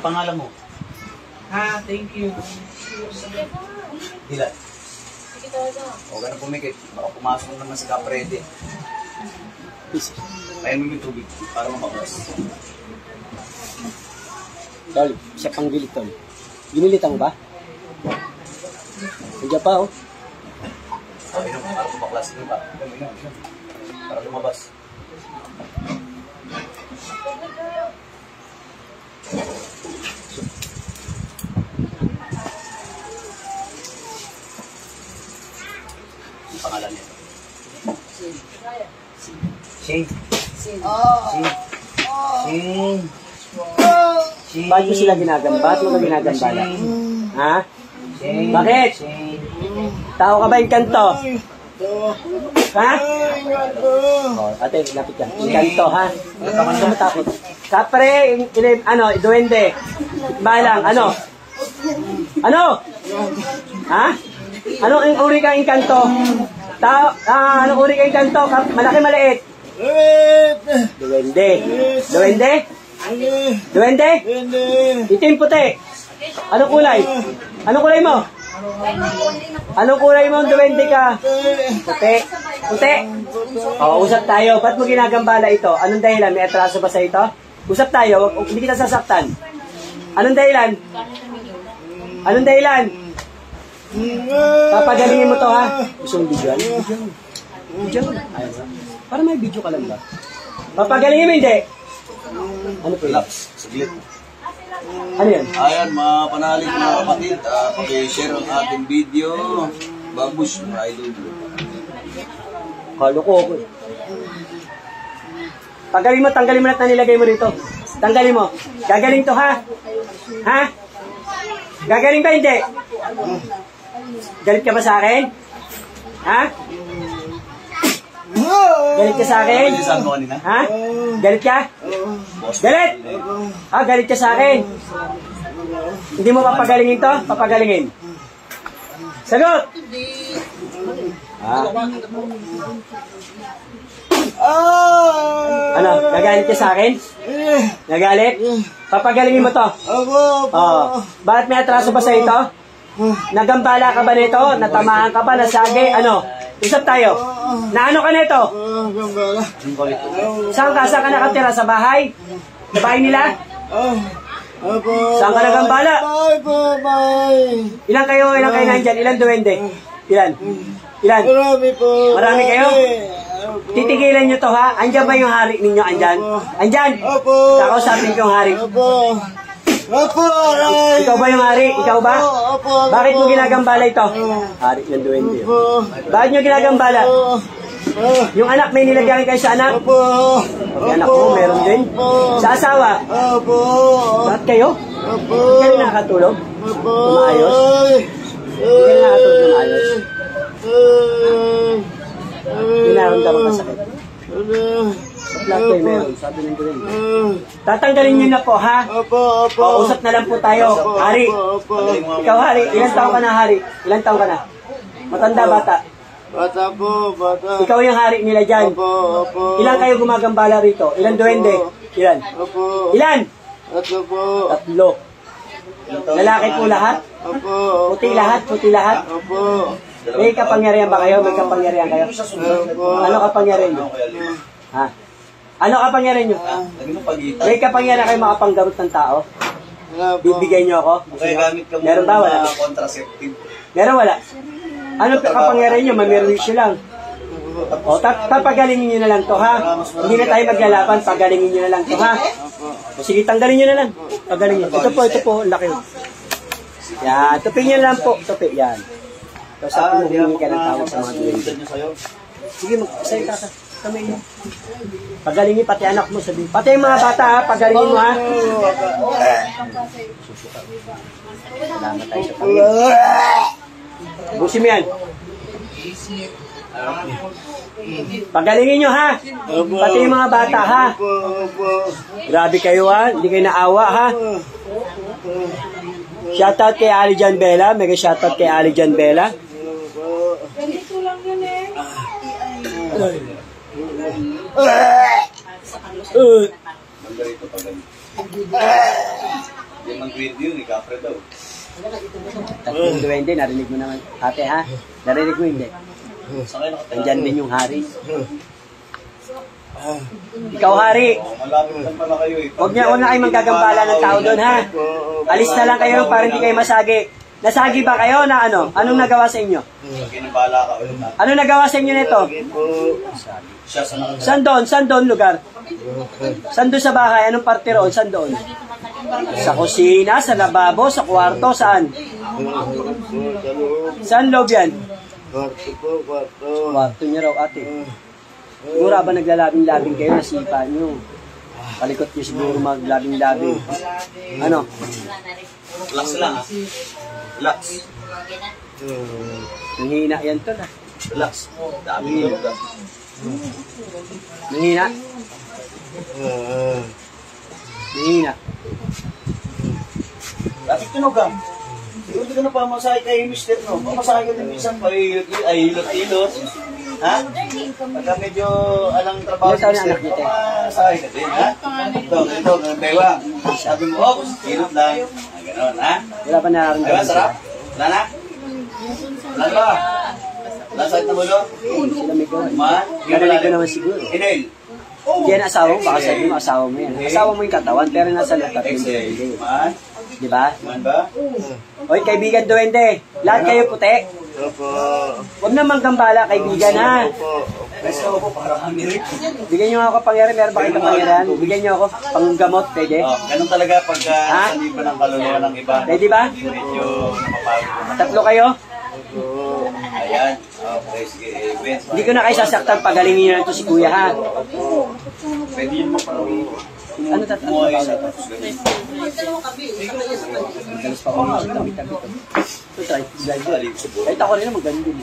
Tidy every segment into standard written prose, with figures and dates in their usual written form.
pangalan mo? Ha, thank you. Dila. Huwag ka na pumikit. Baka pumasok naman sa kaprede. Kain mo yung tubig para mapaklas. Tol, siya pang gilit, tol. Ginilitan mo ba? Nandiyan pa, oh. Inom, para mapaklas. Inom pa. Inom. Para lumabas. Ang pangalan niya. Shane. Bakit mo sila ginagamba? Bakit mo ka ginagambala? Ha? Bakit? Tao ka ba yung kanto? Ha? Oh, ate, lapit ka. Yung kanto, ha? Huwag ka matakot. Kapre, duwende. Balang, ano? Ano? Ha? Ano ang uri kang inkanto? Anong uri kang inkanto? Malaki, maliit? Duwende. Duwende? Duwende? Itim, puti. Anong kulay? Anong kulay mo? Anong kulay mo? Duwende ka? Puti. Puti. O, usap tayo. Ba't mo ginagambala ito? Anong dahilan? May atraso ba sa ito? Usap tayo. Hindi kita sasaktan. Anong dahilan? Anong dahilan? Papagalingin mo to, ha? Gusto mong videoan? Videoan? Ayun. Para may video ka lang ba? Papagalingin mo, hindi? Ano po yun? Saglit. Ano yan? Ayan, mga panalig mga kapatid. Pag-share ang ating video. Babush, mga idol. Kalo ko ako. Tanggalin mo na nilagay mo dito. Tanggalin mo. Gagaling to, ha? Ha? Gagaling ba, hindi? Galit ka ba sa akin? Ha? Galit ka sa akin? Ha? Galit ka? Galit? Galit ka sa akin? Hindi mo papagalingin to? Papagalingin. Sagot! Ano? Nagalit ka sa akin? Nagalit? Papagalingin mo to? Bakit may atraso ba sa ito? Nagambala ka ba nito? Natamaan ka ba? Nasagi? Ano? Usap tayo. Na ano ka nito? Saan ka? Saan ka nakatira? Sa bahay? Sa bahay nila? Saan ka nagambala? Ilan kayo nandyan? Ilan duwende? Ilan? Ilan? Marami kayo? Titigilan nyo to, ha? Andyan ba yung hari ninyo? Andyan? Andyan? Kakausapin ko yung hari. Ikaw ba yung hari? Ikaw ba? Bakit mo ginagambala ito? Hari ng duwende. Bakit nyo ginagambala? Yung anak, may nilagyan kayo sa anak? Yung anak mo, meron din? Sa asawa? Bakit kayo? Hindi kayo nakakatulog? Tumaayos? Hindi kayo nakakatulog tumaayos? Ginaramdaman ka sakit? Sa flat kayo meron, sabi ng duwende. Tatanggalin nyo na po, ha? Usap na lang po tayo. Hari, ikaw hari, ilang taon ka na, hari? Ilang taon ka na? Matanda, bata? Bata po, bata. Ikaw yung hari nila dyan. Ilan kayo gumagambala rito? Ilan duwende? Ilan? Ilan? Tatlo. Lalaki po lahat? Puti lahat? Puti lahat? May kapangyarihan ba kayo? May kapangyarihan kayo? Ano kapangyarihan nyo? Ha? Ano kapangyarihan nyo? May kapangyarihan kayo makapanggamot ng tao? Bibigyan nyo ako? Meron ba? Wala? Meron wala? Ano kapangyarihan nyo? Mamirwisyo lang. O, papagalingin nyo na lang to, ha? Hindi na tayo maglalaban, pagalingin nyo na lang to, ha? O, sige, tanggalin nyo na lang. Pagalingin. Ito po, laki. Yan, tupin nyo lang po. Tupi, yan. Tapos sa pinahingi ka ng tawag sa mga duwende. Sige, mag-salita ka. Kamay mo. Pagalingin pati anak mo, sabihin. Pati yung mga bata, ha? Pagalingin mo, ha? Salamat tayo sa Panginoon. Busin mo yan. Pagalingin nyo, ha? Pati yung mga bata, ha? Grabe kayo, ha? Hindi kayo naawa, ha? Shoutout kay Ali Jan Bella. Mega shoutout kay Ali Jan Bella. Ganito lang yun, eh. mag-video ni Capre daw. Tatlong duwende, narinig mo naman. Ate ha? Narinig mo hindi? Saan kayo nakatira? Nandyan din yung hari. Ikaw hari. Malapit lang pala kayo eh. Huwag na kayo manggagambala ng tao doon ha. Alis na lang kayo para hindi kayo masagi. Nasagi ba kayo na ano? Anong nagawa sa inyo? Ginabala ka ulit na. Ano nagawa sa inyo nito? Siya sa nakatira. Saan doon? Saan doon lugar? Saan doon sa bahay? Anong parte roon? Saan doon? Sa kusina, sa lababo, sa kwarto, saan? Saan loob yan? Kwarto po, kwarto. Kwarto niya raw ate. Siguro ba naglalabing-labing kayo, nasipa nyo? Palikot nyo siguro maglabing-labing. Ano? Relax lang ha. Relax. Nanghina yan to na. Relax. Dami tulog ka. Nanghina? Nanghina. Dami tunog ka. Siguro ka na pamasahe kay Mr. No? Pamasahe ka din minsan pa hilot-hilot. Ha? Pagka medyo alang trabaho Ilan taon na anak niyo, te? pamasahe ka din, ha? Ito, bewa. Sabi mo, oh, hilot lang. Ganon, ha? Wala pa Diba, nararamdaman sarap? Wala na? Wala ba? Wala sakit na mulo? sila may gawa. Ma? Narinig ko naman siguro. Inhale. Hindi yan asawa mo, baka sabi mo asawa mo yan. Asawa mo yung katawan, pero nasa lahat yung Exhale. duwende. Man? Di ba? Man ba? Oy, kaibigan duwende, lahat kayo puti. Opo. Huwag naman gambala, kaibigan ha. Let's go po, para kang nirik. Bigyan nyo ako pangyari, meron ba kayo pangyarihan? Bigyan nyo ako panggamot, pwede? Oh, ganun talaga pag Ha? sanib ng kaluluwa ng iba. Pwede ba? Medyo napapagod. Tatlo kayo? Ayan. Okay, sige. Events. Hindi ko na kayo sasaktan, pagalingin nyo na ito si kuya ha. Pwede yun mo parang Ano tatlo? mo ay sa tapos ganun. Madalas pa ako sa tabi-tabi to. Ito, try to drive yun. Kahit ako rin naman ganun din.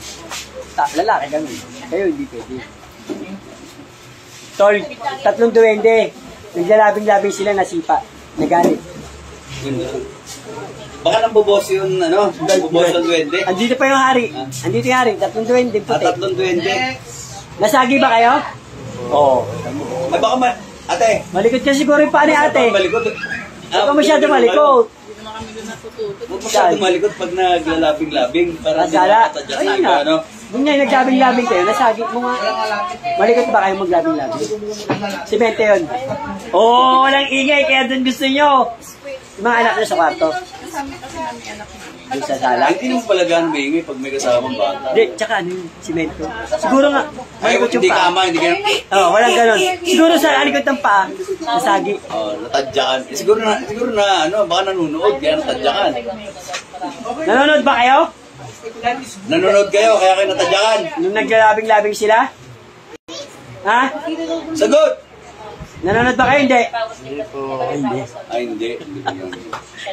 Lalaki ganun. Kayo hindi pwede. Tol, tatlong duwende. Naglalabing-labing sila nasipa. Nagalit. Baka nang bubos yung ano, bubos ng duwende. Andito pa yung hari. Andito yung hari. Tatlong duwende. At Puti. tatlong duwende. Nasagi ba kayo? Oo. Ay baka ate. Malikot ka siguro yung paa ni ate. Malikot. Huwag ka masyado malikot. Huwag masyado malikot pag naglalabing-labing. Para hindi Masala. nakatadyasan Ayun ka, na. ano. Yun nga, naglabing-labing kayo. Nasagi mo nga. Malikot ba kayo maglabing-labing? Simente yun. Oo, walang ingay. Kaya dun gusto nyo. Yung mga anak nyo sa kwarto. Doon sa sala. Ay, hindi mo pala gano'n maingay pag may kasamang bata. Hindi, tsaka ano yung simento. Siguro nga, Ay, malikot yung hindi paa. kama, hindi ka Oo, walang ganon. Siguro sa alikot ng paa, nasagi. natadyakan. Siguro na, ano, baka nanonood, kaya natadyakan. Nanonood ba kayo? Nanonood kayo, kaya kayo natadyakan. Nung naglalabing-labing sila? Ha? Sagot! Nanonood ba kayo? Hindi. Hindi po. Ay, hindi.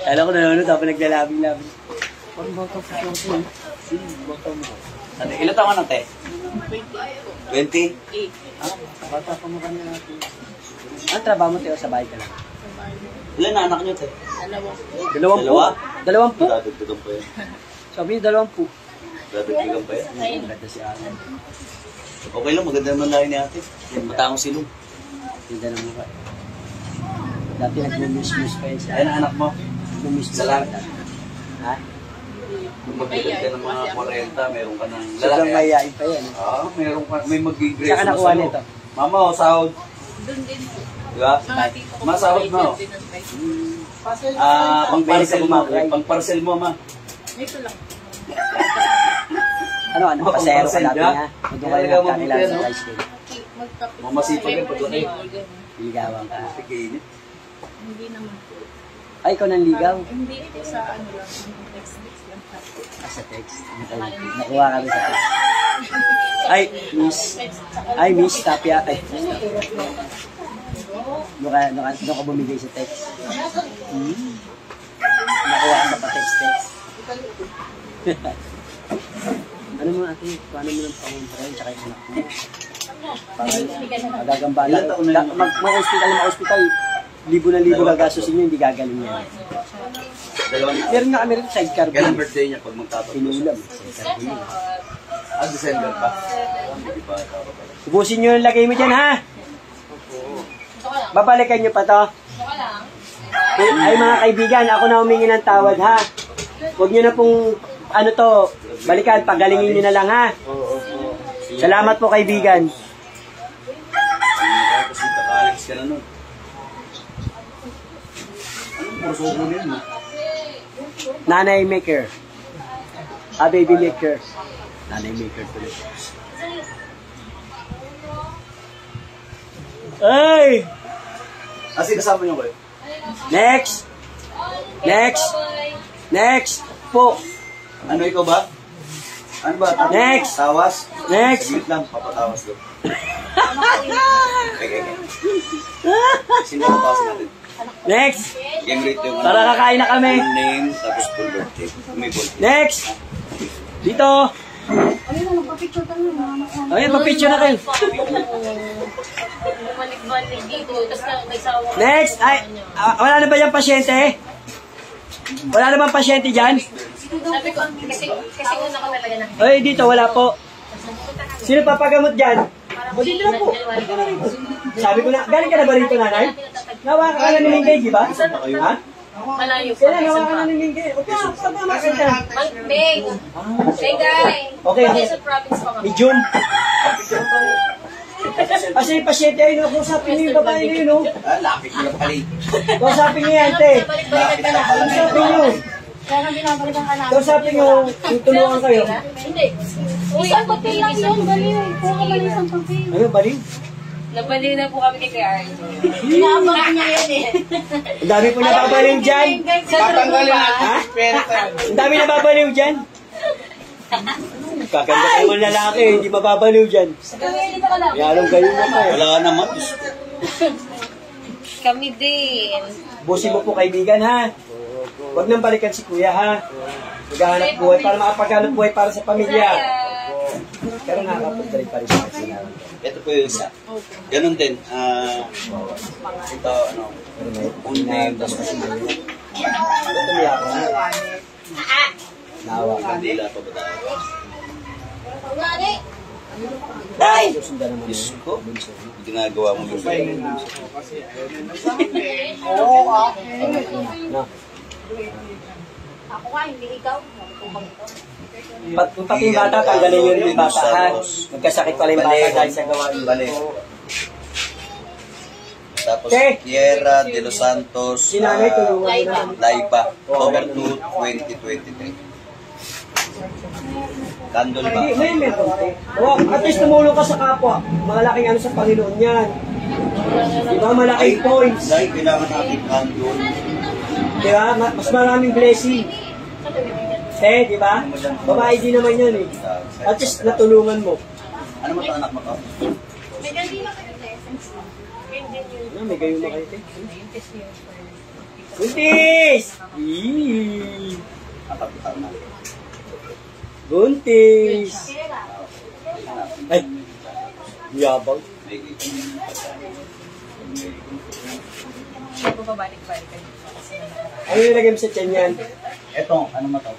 Alam ko nanonood ako naglalabing-labing. Ate, ilan taon ka na, te? 20? Bata pa mo kanina natin. Ang trabaho mo, Teo, sa bahay ka lang? Ilan na anak nyo, te? Dalawampu? Dalawa? Dalawampu? Dadagdagan pa yan. Sabi niyo, dalawampu. Dadagdagan pa yan. Maganda si ate. Okay lang, maganda naman lahi ni ate. Matangong silong. Ganda ng mukha. Dati nag-miss pa yun siya. Ayan ang anak mo. Nag-miss Sa lang. Ha? Kung magdagdag ka ng mga 40, meron ka ng Sobrang mayayain pa yan. meron ka, may mag-grace Saan ka nakuha nito? Mama, o sahod. Doon din po. Diba? Masahod mo. Pang parcel mo. Pang parcel mo, ma. Ito lang. Ano, Oh, pasero ka pasensya. dati niya? Hindi kayo Talaga nagkakilala mabuti, sa no? high school. Magkape. Mamasipag yan pag laki. Ligawan ka. Kainit. Hindi naman po. Ay, ikaw nang ligaw. Hindi po sa ano lang. Text lang. Sa text. Nakuha kami sa text. Ay, miss. Ay, miss Tapia. Ay, miss Tapia. Doon ka bumigay sa text. Nakuha ka pa text. Ano mo ate, paano mo ng pangontrahin tsaka yung anak mo? Magagambala. Ilan taon na yun? Mag-hospital, libo na libo gagastusin nyo, hindi gagaling yan. Dalawang. Meron nga kami rin sidecar Kailan bill. birthday niya pag magtatapos? Pinulam, sidecar bill. December pa. Hindi pa tao pa pala. Ubusin nyo yung lagay mo dyan, ha? Babalikan nyo pa to. Ay mga kaibigan, ako na humingi ng tawad ha. Huwag nyo na pong, ano to, balikan, pagalingin nyo na lang ha. Salamat po kaibigan. Kasi kakalis ka na nun. Anong puso mo yun? Nanay maker. Baby maker. Nanay maker tuloy. Ay! Kasi kasama nyo kayo. Next! Next! Next! Po! Ano ikaw ba? Ano ba? Next! Tawas? Next! Saglit lang, papatawas doon. Okay. Sino ang tawasin natin? Next! Game rate yung Tara, kakain na kami. full name, tapos full birthday. Umibol. Next! Dito! Ayun, papicture na kayo. Bumalik-balik dito, tapos may sawa. Next! Ay, wala na ba yung pasyente? Wala na bang pasyente dyan? Sabi ko, kasi una ko talaga na. Ay, dito, wala po. Sino papagamot dyan? O, dito na po. Sabi ko na, galing ka na ba rito, nanay? Nawa ka na ni Mingay, di ba? Ha? Malayo pa. Kailan nawa ka na ni Mingay? O, kaya, pagmamasal ka. Beng! Bengay! Okay, okay. Sa province pa kami. Medium. Kasi yung pasyente ay nakusapin niyo yung babae niyo, no? Ah, lapit mo lang pala eh. Kausapin niyo yan, te. Balik-balikan ka na. Kausapin niyo. Kaya nang binabalikan ka na. Kausapin niyo, tutulungan kayo. Hindi. Isang papel lang yun, baliw. Kuha ka man isang papel. Ano, baliw? Nabaliw na po kami kay Kuya Arjo. Inaabangan niya yan eh. Ang dami po nababaliw dyan. Tatanggalin Ha? Ang dami nababaliw dyan. Kaganda kayo mga lalaki, hindi mababaliw dyan. Mayroong kayo na pa eh. Wala naman. Diyos ko. Kami din. Busin mo po kaibigan ha. Huwag nang balikan si kuya ha. Maghahanap buhay para makapaghanap buhay para sa pamilya. Pero nakakapagda rin pa rin sa kasi namin. Ito po yung isa. Ganun din. Ito, ano, full name, tapos kasi Ito tumiyak ko na. Nawa ka. Mandela pa ba tayo? Ay! Susundan naman Diyos yun. ko. Ginagawa mo yung bayan. No. Ako nga, hindi ikaw. Kung pati yung bata, tanggalin nyo rin yung bata ha. Nagkasakit pala yung bata dahil sa gawain. Balik. Tapos, Okay. Tierra de los Santos, Sinanay, tulungan mo na. Laiba, October 2, 2023. Candle ba? May meron. Oh, at least tumulong ka sa kapwa. Malaking ano sa Panginoon yan. Diba, malaking points. Dahil kailangan natin candle. Diba, mas maraming blessing. Di ba? Babae din naman yan eh. At least natulungan mo. Ano mo ito anak mo to? May ganti na kayo lessons. Ano, may gayon na kayo. Buntis! Eee! Nakapitaw na. Buntis! Ay! Yabang. May gito. Hindi po pabalik-balik kayo. Ano yung lagay mo sa tiyan yan? Ito, ano mo to?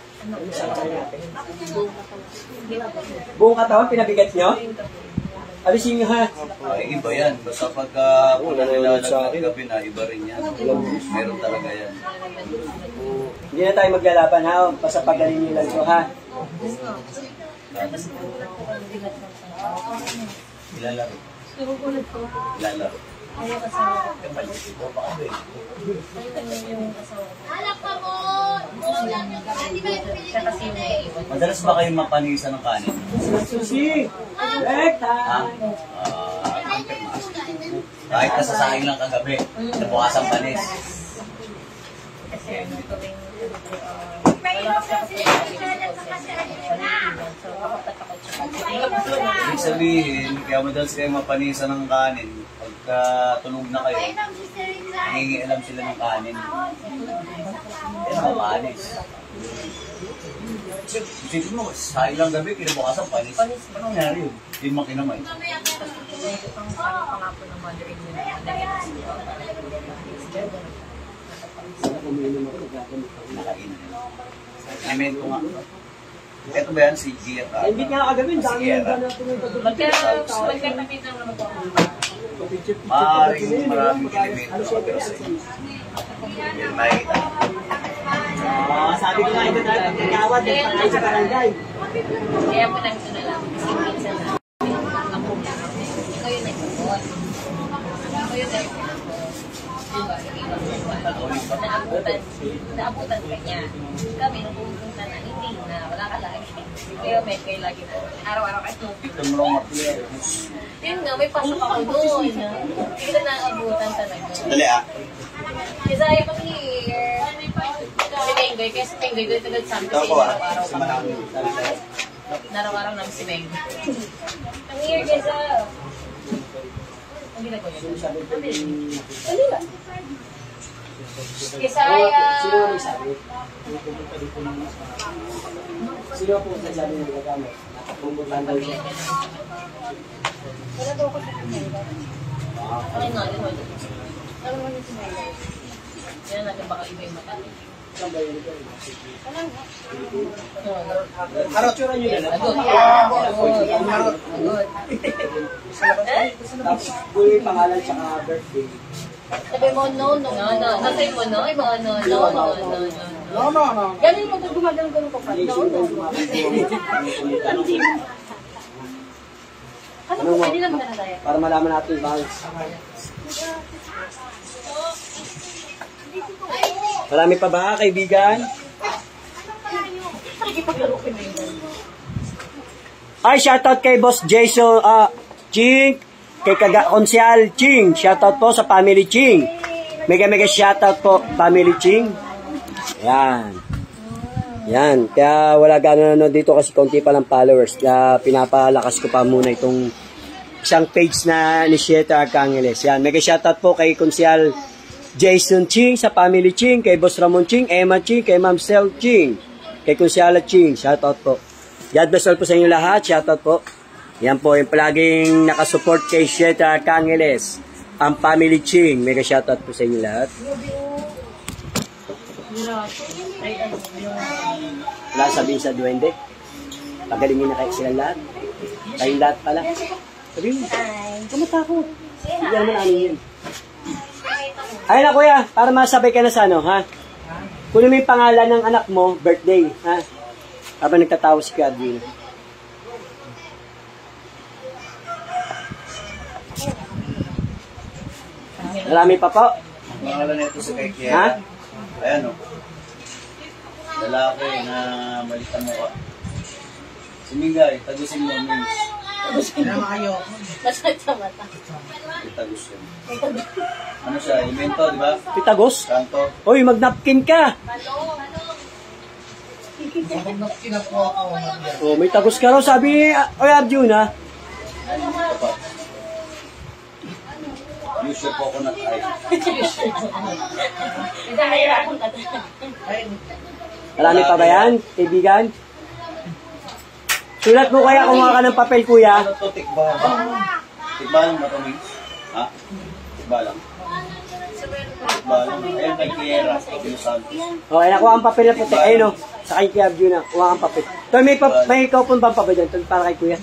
Buong katawan, pinabigat nyo? Alisin nyo ha. Ay, iba yan. Basta pagka pula nilalagay gabi na, iba rin yan. Meron talaga yan. Hindi na tayo maglalaban ha. Basta pagaling nyo lang ito ha. Ilalaro. Ilalaro. Madalas ba kayong mapanisa ng kanin? Susi! Rekta! Ha? Kahit nasasahin lang kagabi, nabukasan panis. Ibig sabihin, kaya madalas kayo mapanisa ng kanin, pagka tulog na kayo, nangingialam sila ng kanin. Yan ang mapanis. Isipin mo, sahin lang gabi, kinabukasan panis. Ano nangyari yun? Hindi makinamay. Nakain. Elemento nga. Ito ba yan, si Gia? Hindi nga kagabi, dami yung ba natin yung Magkatabi na naman po. Maaaring maraming elemento nakatira sa inyo. Yun, makikita. Sabi ko nga ito dahil pagkawad at patay sa barangay. Kaya po namin ito na lang. Kasi minsan na. Ako yun nag-iwan. Ako yun nag-iwan. Diba? Naabutan ka niya. Kami nung pumunta na, hindi na. Wala ka lagi. Kaya may kayo lagi na. Araw-araw kayo. Yun nga, may pasok ako doon. Hindi ko na naabutan talaga. Dali ah. Kasi ayaw ko here. Si Menggoy, kasi si Menggoy doon tulad sa amin kasi Ako ah. araw-araw Si kami. Manami. Naraw-araw namin si Menggoy. Come here, Geza. Ang ginagawa niya. Dali lang. Kisaya. Sino ang sabi? Sino po nagsasabi ng gagamit? Nakapumbutan daw siya. Wala daw ako sa Menggoy. Ay, nga, yun wala. Alam mo niyo si Menggoy. Yan natin baka iba yung mata. Harot yun nyo na lang. Agod. Tapos, kung yung pangalan tsaka birthday. Sabi mo, no. Nasay mo, no? Ay, mga no. Ganun mo, gumagano-gano ko pa. No. Ano po, pwede naman na tayo. Para malaman natin yung balance. Marami pa ba, kaibigan? Nakikipaglaro ko na yun. Ay, shoutout kay Boss Jason Ching, kay Konsyal Ching. Shoutout po sa family Ching. Mega shoutout po, family Ching. Yan. Kaya wala gano'n dito kasi konti pa lang followers. Kaya pinapalakas ko pa muna itong isang page na Initiator Arcangeles. Yan, mega shoutout po kay Konsyal Jason Ching sa family Ching, kay Boss Ramon Ching, Emma Ching, kay Ma'am Sel Ching, kay Konsyala Ching. Shoutout po. God bless all po sa inyo lahat. Shoutout po. Yan po, yung palaging nakasupport kay Initiator Arcangeles, ang family Ching. Mega shoutout po sa inyo lahat. Wala sabihin sa duwende. Pagalingin na kayo sila lahat. Kayong lahat pala. Sabihin mo. Kumatakot. Hindi naman ano yun. Ayun na kuya, para masabay ka na sa ano, ha? Kunin mo yung pangalan ng anak mo, birthday, ha? Habang nagtatawa si Kuya Adwin. Marami pa po. Pangalan nito si kay Ha? Kiera. Ayan o. Lalaki na malitan mo ka. Sumingay, tagusin mo means. Masakit sa mata. Tagus yun. Ano siya, elemento, di ba? Pitagos? Kanto. Hoy, mag-napkin ka! Oh, may tagos ka raw, sabi ni Kuya Adwin, ha? Use your coconut eye. Marami pa ba yan, kaibigan? Sulat mo kaya kumuha ka ng papel, kuya? Ano to, tikbalang? Tikbalang ba ito, Mings? Ha? Tikbalang? Tikbalang. Ayan kay Kiera, Los Santos. Okay, nakuha ang papel na puti. Ayun, oh. Sa kay Kuya Adwin, na. Kuha ang papel. Tol, may coupon bang papel dyan? Tol, para kay kuya.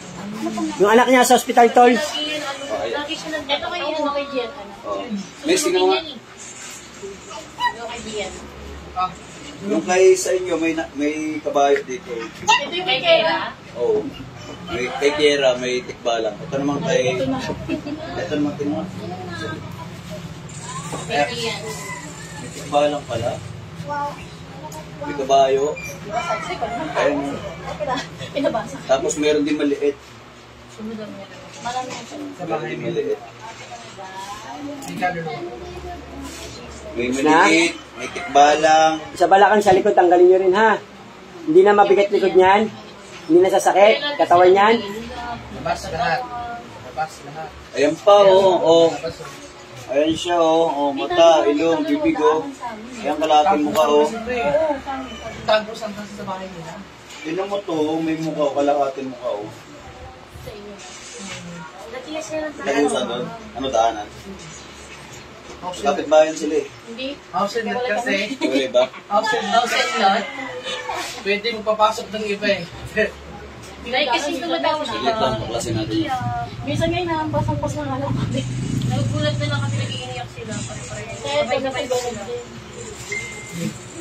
Yung anak niya sa hospital, Tol. Lagi siya nang ito kay ano kay Jen. Oh. Mings, tingnan mo nga. Ano kay Jen? Yung kay sa inyo, may kabayo dito. Ito yung kay Kera. Oo. May kay Kiera, may tikbalang. Ito naman kay... Ito naman tingnan. Pero yan. May tikbalang pala. May kabayo. Ayun. Pinabasa. Tapos meron din maliit. Sumunod mo. Marami na siya. Meron din maliit. May Na? maliit, may tikbalang. Sa balakan sa likod, tanggalin nyo rin, ha? Hindi na mabigat likod niyan. Hindi na sasakit. Katawan niyan. Ayan pa, oh. Ayan siya, oh. Mata, ilong, bibig, oh. Ayan kalating mukha, oh. Tagos ang kasi sa bahay nila. Tignan mo to, may mukha, kalahating mukha, oh. Natiya siya ng Tagusan doon. Ano daanan? Kapit bayan sila eh. Hindi. House and lot kasi. Tuloy ba? House and lot. Pwede magpapasok ng iba eh. Dahil kasi tumatawa Sige, siya. lang, paklasin natin. Minsan ngayon nakambasang-pas ng alam kami. Nagugulat na lang kasi nag-iiyak sila. Kaya ito na sila.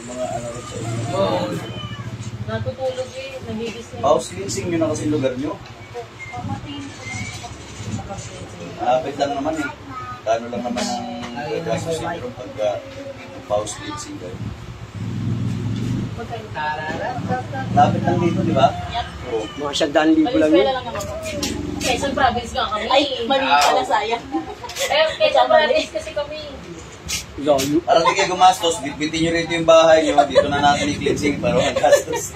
mga ano rin sa inyo. Oo. Natutulog eh. Nagigising. House cleansing nyo na kasi lugar nyo. Malapit lang naman eh. Kano lang naman ang gagastos sentro pagka house cleansing kayo. Lapit lang dito, di ba? Oo. Mga 100,000 lang Eskwela yun. lang naman. Quezon Province nga kami. Ay, mali pala sayang. Eh, Quezon Province kasi kami. Layo. Para di kayo gumastos, bitbitin nyo rito yung bahay nyo. Dito na natin i-cleansing para walang gastos.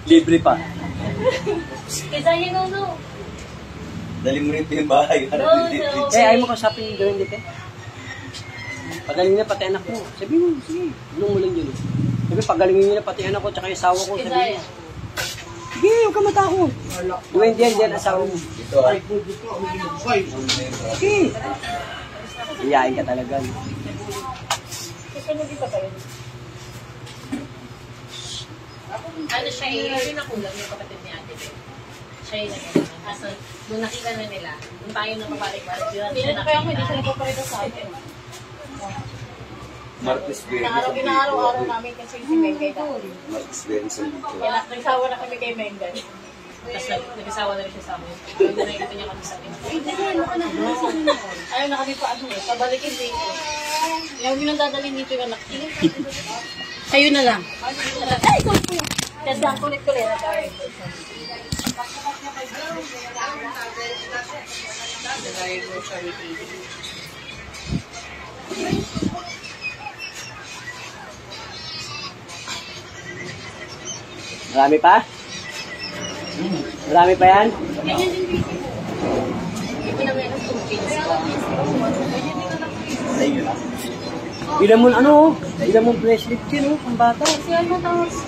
Libre pa. Kesa yun, no. Dali mo rito yung bahay. Para No, dito. no. Ayaw mo kasapin yung gawin dito. Pagalingin na pati anak mo. Sabi mo, sige. Anong mo lang yun. Sabi, pagalingin niyo na pati anak ko, tsaka yung asawa ko. Sabi Kesa mo. yun. Sige, huwag ka matakot. Duwende yan, asawa mo. Dito ah. Sige. Iyain ka talaga. Ano siya eh, yung nakulang yung kapatid ni Ate Beth. Siya yung nagkakaroon. Kaso, nung nakita na nila, nung tayo na mabalik-balik, yun Hindi na kaya mo, hindi siya nagpaparito sa atin. Martes Benes. Inaaraw-araw namin kasi si Mengay dahil. Martes Benes ang dito. Kaya nagsawa na kami kay Mengay. Tapos nag-asawa na rin siya sa amin. Yung nakikita niya kami sa amin. Ayaw na kami pa ano eh, pabalikin dito. Yung yun ang dadalhin dito yung anak. Sa'yo na lang. Ay, ikaw po. Kasi ang kulit-kulit na tayo. Marami pa? Marami pa yan? Hindi ko na meron itong pins ko. Sa inyo na. Bilang mo ano? Bilang mo bracelet yun, oh, pang bata. Kasi ano tawag doon?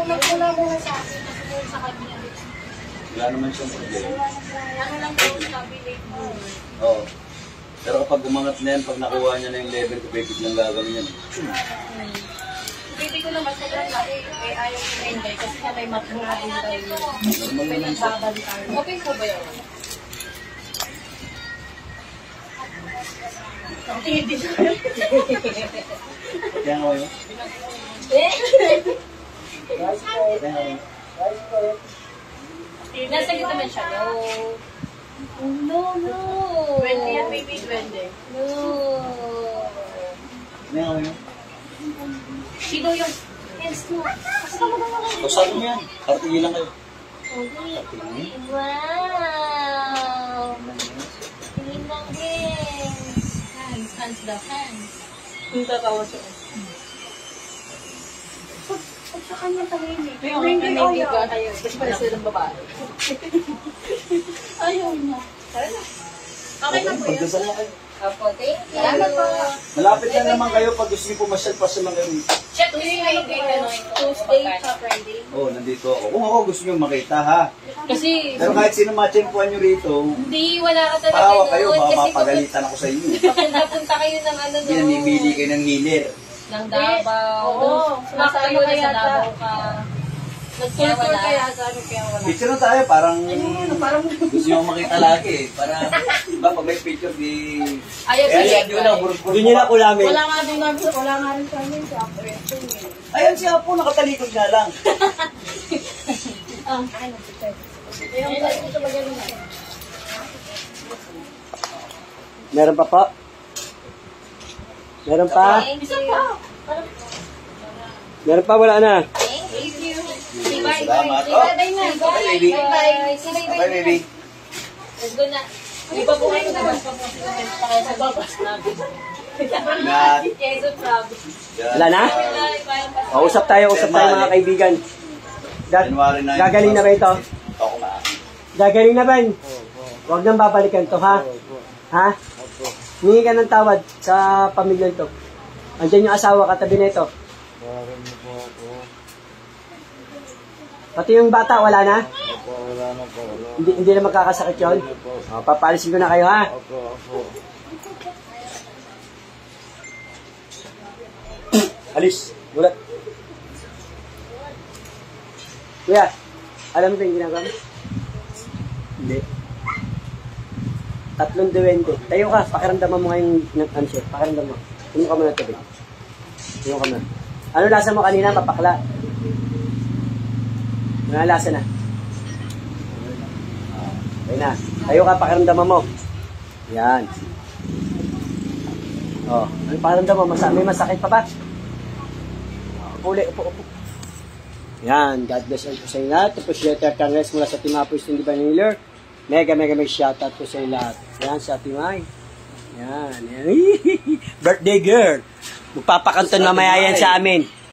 Nagmula sa akin. Nagmula sa kanya. Wala naman siyang problema. Ano lang po sabi late bloomer. Oo. Pero kapag umangat na yan, pag nakuha niya na yung level, kapipit lang gagawin yan. Baby ko naman sobrang laki. Eh, ayaw ko Mengay kasi siya may matmura din tayo. Normal May naman siya. nagbabalikan. Okay po ba yun? Hindi siya. Kaya nga yun. Kaya nga yun. Nasa gitna naman siya. No. No. 20 yan, baby, 20. No. Kaya nga yun. Sino yung... Yes, no. Kausapin mo yan. Kartigil lang kayo. Okay. Wow. Tingin lang hands. Hands daw, hands. Yung tatawa siya. Pag sa kanya tahimik. May Mengay ka tayo. Kasi pala sila ng babae. Ayaw na. Okay na po yun. Pagdasal na kayo. Opo, thank you. Salamat po. Malapit na naman kayo pag gusto niyo pumasyal-pasyal lang kayo. Check ko yung kayo dito. Tuesday sa Friday. Oo, nandito ako. Kung ako gusto niyo makita ha. Kasi, Pero kahit sino matsyempuan niyo rito, hindi, wala ka talaga pahawa kayo, doon. baka Kasi mapagalitan ako sa inyo. Punta kayo ng ano Hindi doon. namimili kayo ng ngiler. Ng Davao. Oo. Sumasama kayo Kaya sa Davao ka. Nag-tour kaya sa ano kaya wala. Picture na tayo, parang Parang gusto niyo makita lagi eh. Para, diba, pag may picture, di... Ayaw Kaya sige. hindi ko na, buruk-buruk Doon nyo na kulamin. wala nga din namin, wala nga rin sa amin sa operation eh. Ayan siya po, nakatalikod nga lang. Ah, ano, picture. Yung ito ba ganun na? Meron pa po? Meron pa? Thank you. Meron pa, wala na. Thank you. Bye. Salamat. Bye. Oh, Bye na. bye, baby. Bye. Bye. Bye, baby. Let's go na. Di ba po kayo naman pa po sa babas namin? Ingat. Quezon Province. Wala na? O, usap tayo mga kaibigan. January 9. Gagaling na ba ito? Ako na. Gagaling na ba? Huwag nang babalikan to, ha? Ha? Hingi ka ng tawad sa pamilya to. Andiyan yung asawa katabi na ito. Pati yung bata, wala na? Wala na po. Hindi na magkakasakit yun? O, papalisin ko na kayo, ha? Alis. Gulat. Kuya, alam mo ba yung ginagawa mo? Hindi. 3 duwende. Tayo ka, pakiramdaman mo nga yung ano siya. Pakiramdaman mo. Tumukha mo na tabi. Yung ka na. Ano lasa mo kanina? Mapakla. Ano lasa na? Okay na. Tayo ka, pakiramdaman mo. Yan. Oh, ano pakiramdaman mo? May masakit pa ba? Uli, upo. Yan. God bless all po sa inyo lahat. Tapos letter congress mula sa Team Apos ng Divine Healer. Mega shoutout po sa inyo lahat. Yan, sa Timay. Yan. Birthday girl. Magpapakanton mamaya yan sa amin.